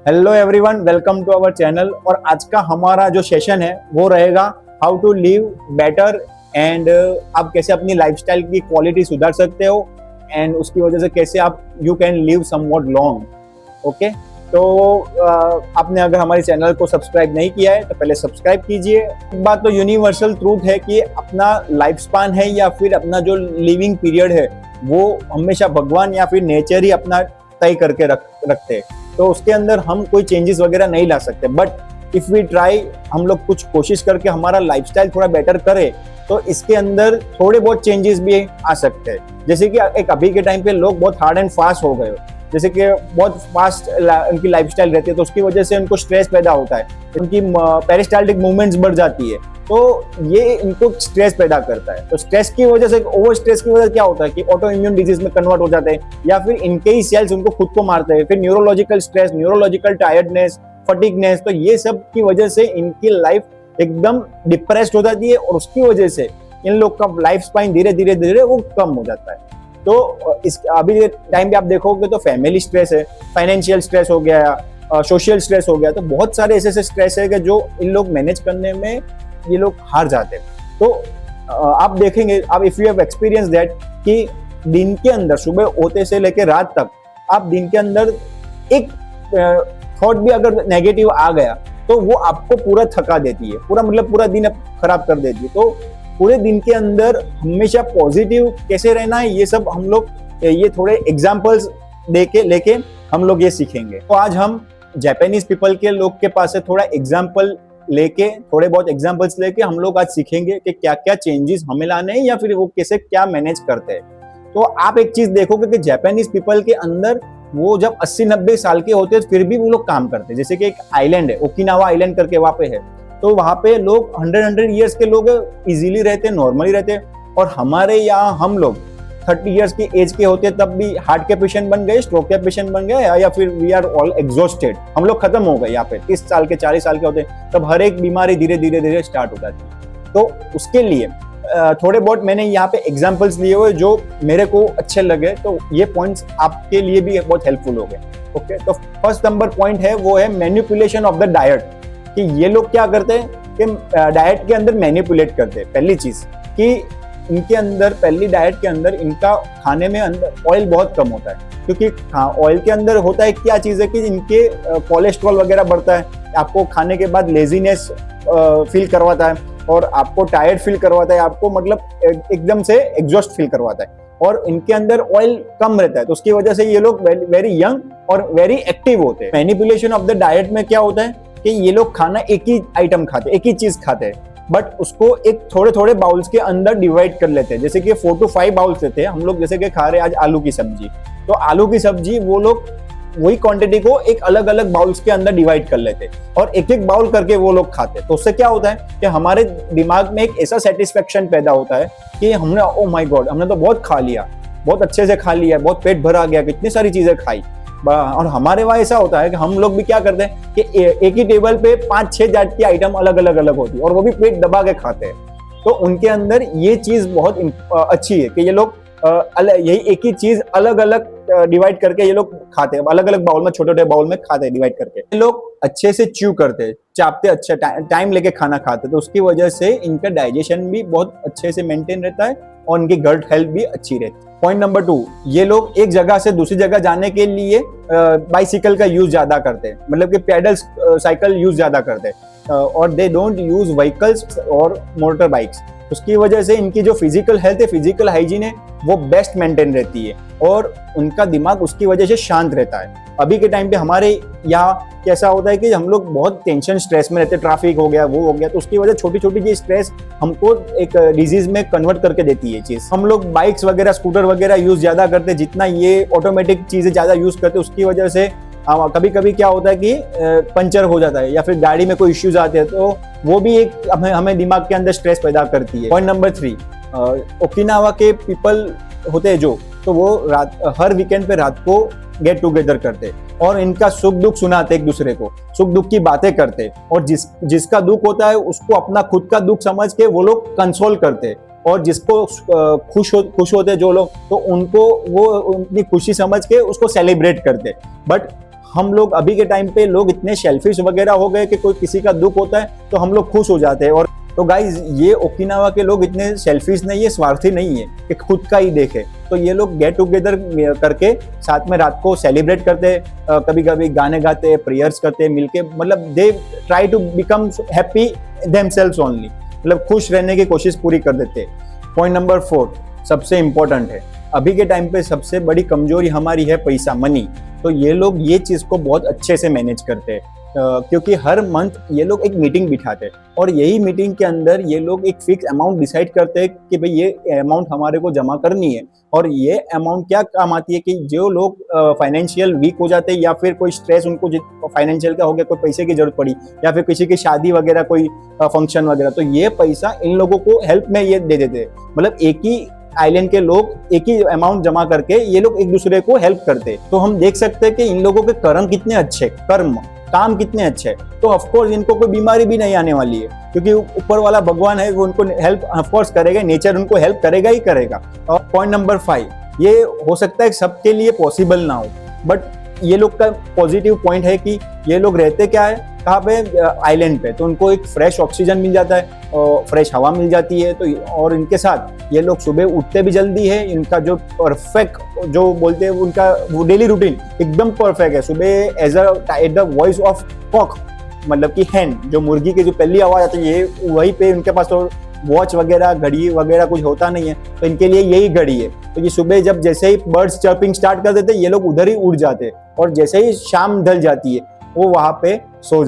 Hello everyone, welcome to our channel. और आज का हमारा जो सेशन है वो रहेगा how to live better and आप कैसे अपनी लाइफस्टाइल की क्वालिटी सुधार सकते हो एंड उसकी वजह से कैसे आप you can live somewhat long. Okay, तो आपने अगर हमारे चैनल को सब्सक्राइब नहीं किया है तो पहले सब्सक्राइब कीजिए। एक बात तो यूनिवर्सल ट्रूथ है कि अपना लाइफ स्पान है या फिर अपना जो लिविंग पीरियड है वो हमेशा भगवान या फिर नेचर ही अपना तय करके रखते हैं, तो उसके अंदर हम कोई चेंजेस वगैरह नहीं ला सकते। बट इफ वी ट्राई, हम लोग कुछ कोशिश करके हमारा लाइफस्टाइल थोड़ा बेटर करें तो इसके अंदर थोड़े बहुत चेंजेस भी आ सकते हैं। जैसे कि एक अभी के टाइम पे लोग बहुत हार्ड एंड फास्ट हो गए, जैसे कि बहुत फास्ट उनकी लाइफस्टाइल रहती है, तो उसकी वजह से उनको स्ट्रेस पैदा होता है, उनकी पेरिस्टाल्टिक मूवमेंट्स बढ़ जाती है, तो ये इनको स्ट्रेस पैदा करता है। तो स्ट्रेस की वजह से, ओवर स्ट्रेस की वजह से क्या होता है कि ऑटो इम्यून डिजीज में कन्वर्ट हो जाते हैं या फिर इनके ही सेल्स उनको खुद को मारते हैं। फिर neurological stress, neurological tiredness, fatigueness, तो ये सब की वजह से इनकी लाइफ एकदम डिप्रेस्ड हो जाती है और उसकी वजह से इन लोग का लाइफ स्पान धीरे धीरे वो कम हो जाता है। तो इस अभी टाइम पे आप देखोगे तो फैमिली स्ट्रेस है, फाइनेंशियल स्ट्रेस हो गया, सोशल स्ट्रेस हो गया, तो बहुत सारे ऐसे स्ट्रेस है कि जो इन लोग मैनेज करने में ये लोग हार जाते हैं। तो आप देखेंगे, आप if you have experience that कि दिन के अंदर सुबह होते से लेकर रात तक आप दिन के अंदर एक थॉट भी अगर नेगेटिव आ गया तो वो आपको पूरा थका देती है, पूरा मतलब पूरा दिन खराब कर देती है। तो पूरे दिन के अंदर हमेशा पॉजिटिव कैसे रहना है, ये सब हम लोग ये थोड़े एग्जांपल्स लेके हम लोग ये सीखेंगे। तो आज हम जापानीज पीपल के लोग के पास से थोड़ा एग्जांपल लेके, थोड़े बहुत एग्जांपल्स लेके हम लोग आज सीखेंगे कि क्या क्या चेंजेस हमें लाने हैं या फिर वो कैसे क्या मैनेज करते हैं। तो आप एक चीज देखोगे कि जापानीज पीपल के अंदर वो जब 80-90 साल के होते हैं फिर भी वो लोग काम करते हैं। जैसे कि एक आइलैंड है, ओकिनावा आइलैंड करके वहां पे है, तो वहां पे लोग 100 ईयर्स के लोग इजीली रहते हैं, नॉर्मली रहते हैं। और हमारे यहाँ हम लोग 30 ईयर्स की एज के होते तब भी हार्ट के पेशेंट बन गए, स्ट्रोक के पेशेंट बन गए, या फिर वी आर ऑल एग्जॉस्टेड, हम लोग खत्म हो गए। यहाँ पे 30 साल के 40 साल के होते हैं तब हर एक बीमारी धीरे धीरे स्टार्ट हो जाती है। तो उसके लिए थोड़े बहुत मैंने यहाँ पे एग्जांपल्स लिए हुए जो मेरे को अच्छे लगे, तो ये पॉइंट्स आपके लिए भी बहुत हेल्पफुल हो गए। ओके, तो फर्स्ट नंबर पॉइंट है वो है मैनिपुलेशन ऑफ द डाइट, कि ये लोग क्या करते हैं कि डाइट के अंदर मैनिपुलेट करते हैं। पहली चीज कि इनके अंदर, पहली डाइट के अंदर इनका खाने में अंदर ऑयल बहुत कम होता है, क्योंकि ऑयल के अंदर होता है क्या चीज़ है कि इनके कोलेस्ट्रॉल वगैरह बढ़ता है, आपको खाने के बाद लेजीनेस फील करवाता है और आपको टायर्ड फील करवाता है, आपको मतलब एकदम से एग्जॉस्ट फील करवाता है, और इनके अंदर ऑयल कम रहता है, तो उसकी वजह से ये लोग वेरी यंग और वेरी एक्टिव होते हैं। मैनिपुलेशन ऑफ द डाइट में क्या होता है कि ये लोग खाना एक ही आइटम खाते हैं, एक ही चीज खाते हैं, बट उसको एक थोड़े थोड़े बाउल्स के अंदर डिवाइड कर लेते हैं। जैसे कि 4 to 5 बाउल्स लेते हैं हम लोग, जैसे कि खा रहे हैं आज आलू की सब्जी, तो आलू की सब्जी वो लोग वही क्वांटिटी को एक अलग अलग बाउल्स के अंदर डिवाइड कर लेते हैं और एक एक बाउल करके वो लोग खाते हैं। तो उससे क्या होता है कि हमारे दिमाग में एक ऐसा सेटिस्फेक्शन पैदा होता है कि हमने, ओ माय गॉड, हमने तो बहुत खा लिया, बहुत अच्छे से खा लिया, बहुत पेट भरा गया, कितनी सारी चीजें खाई। और हमारे वहाँ ऐसा होता है कि हम लोग भी क्या करते हैं कि एक ही टेबल पे 5-6 जात की आइटम अलग अलग होती है और वो भी पेट दबा के खाते हैं। तो उनके अंदर ये चीज बहुत अच्छी है कि ये लोग यही एक ही चीज अलग अलग डिवाइड करके ये लोग खाते हैं, अलग अलग बाउल में, छोटे छोटे बाउल में खाते हैं डिवाइड करके। ये लोग अच्छे से च्यू करते हैं, चापते, अच्छा टाइम लेके खाना खाते हैं, तो उसकी वजह से इनका डाइजेशन भी बहुत अच्छे से मेंटेन रहता है और इनकी गट हेल्थ भी अच्छी रहती है। पॉइंट नंबर 2, ये लोग एक जगह से दूसरी जगह जाने के लिए बाइसिकल का यूज ज्यादा करते हैं, मतलब कि पैडल साइकिल यूज ज्यादा करते हैं, और दे डोंट यूज व्हीकल्स और मोटर बाइक्स। उसकी वजह से इनकी जो फिजिकल हेल्थ है, फिजिकल हाइजीन है, वो बेस्ट मेंटेन रहती है और उनका दिमाग उसकी वजह से शांत रहता है। अभी के टाइम पे हमारे यहाँ कैसा होता है कि हम लोग बहुत टेंशन स्ट्रेस में रहते हैं, ट्रैफिक हो गया, वो हो गया, तो उसकी वजह छोटी छोटी चीज स्ट्रेस हमको एक डिजीज में कन्वर्ट करके देती है चीज। हम लोग बाइक्स वगैरह, स्कूटर वगैरह यूज ज्यादा करते हैं, जितना ये ऑटोमेटिक चीजें ज्यादा यूज करते हैं उसकी वजह से कभी कभी क्या होता है कि पंचर हो जाता है या फिर गाड़ी में कोई इश्यूज आते हैं, तो वो भी एक हमें दिमाग के अंदर स्ट्रेस पैदा करती है। पॉइंट नंबर 3, ओकिनावा के पीपल होते हैं जो, तो वो हर वीकेंड पे रात को गेट टुगेदर करते और इनका सुख दुख सुनाते, एक दूसरे को सुख दुख की बातें करते, और जिसका दुख होता है उसको अपना खुद का दुख समझ के वो लोग कंसोल करते, और जिसको खुश होते जो लोग, तो उनको वो उनकी खुशी समझ के उसको सेलिब्रेट करते। बट हम लोग अभी के टाइम पे लोग इतने शेल्फिश वगैरह हो गए कि कोई किसी का दुख होता है तो हम लोग खुश हो जाते हैं। और तो गाइज ये ओकिनावा के लोग इतने सेल्फिश नहीं है, स्वार्थी नहीं है कि खुद का ही देखे। तो ये लोग गेट टुगेदर करके साथ में रात को सेलिब्रेट करते, कभी कभी गाने गाते, प्रेयर्स करते मिलके, मतलब they try to become happy themselves only, मतलब खुश रहने की कोशिश पूरी कर देते। पॉइंट नंबर 4 सबसे इंपॉर्टेंट है, अभी के टाइम पे सबसे बड़ी कमजोरी हमारी है पैसा, मनी। तो ये लोग ये चीज को बहुत अच्छे से मैनेज करते हैं, क्योंकि हर मंथ ये लोग एक मीटिंग बिठाते हैं और यही मीटिंग के अंदर ये लोग एक फिक्स अमाउंट डिसाइड करते हैं कि भाई ये अमाउंट हमारे को जमा करनी है। और ये अमाउंट क्या काम आती है कि जो लोग फाइनेंशियल वीक हो जाते हैं या फिर कोई स्ट्रेस उनको फाइनेंशियल का हो गया, कोई पैसे की जरूरत पड़ी या फिर किसी की शादी वगैरह, कोई फंक्शन वगैरह, तो ये पैसा इन लोगों को हेल्प में ये दे देते हैं। मतलब एक ही आइलैंड के लोग एक ही अमाउंट जमा करके ये लोग एक दूसरे को हेल्प करते। तो हम देख सकते हैं कि इन लोगों के कर्म कितने अच्छे, काम कितने अच्छे। तो ऑफकोर्स इनको कोई बीमारी भी नहीं आने वाली है, क्योंकि ऊपर वाला भगवान है, वो उनको हेल्प ऑफकोर्स करेगा, नेचर उनको हेल्प करेगा ही करेगा। और पॉइंट नंबर 5, ये हो सकता है सबके लिए पॉसिबल ना हो, बट ये लोग का पॉजिटिव पॉइंट है कि ये लोग रहते क्या है, कहाँ पे, आइलैंड पे, तो उनको एक फ्रेश ऑक्सीजन मिल जाता है और फ्रेश हवा मिल जाती है। तो और इनके साथ ये लोग सुबह उठते भी जल्दी है, इनका जो परफेक्ट जो बोलते हैं उनका वो डेली रूटीन एकदम परफेक्ट है। सुबह at the voice of cock, मतलब कि हैन, जो मुर्गी की जो पहली आवाज आती है, ये वहीं पे उनके पास तो वॉच वगैरह, घड़ी वगैरह कुछ होता नहीं है, तो इनके लिए यही घड़ी है। तो ये सुबह जब जैसे ही बर्ड्स चर्पिंग स्टार्ट कर देते, ये लोग उधर ही उड़ जाते, और जैसे ही शाम ढल जाती है वो वहां पे सो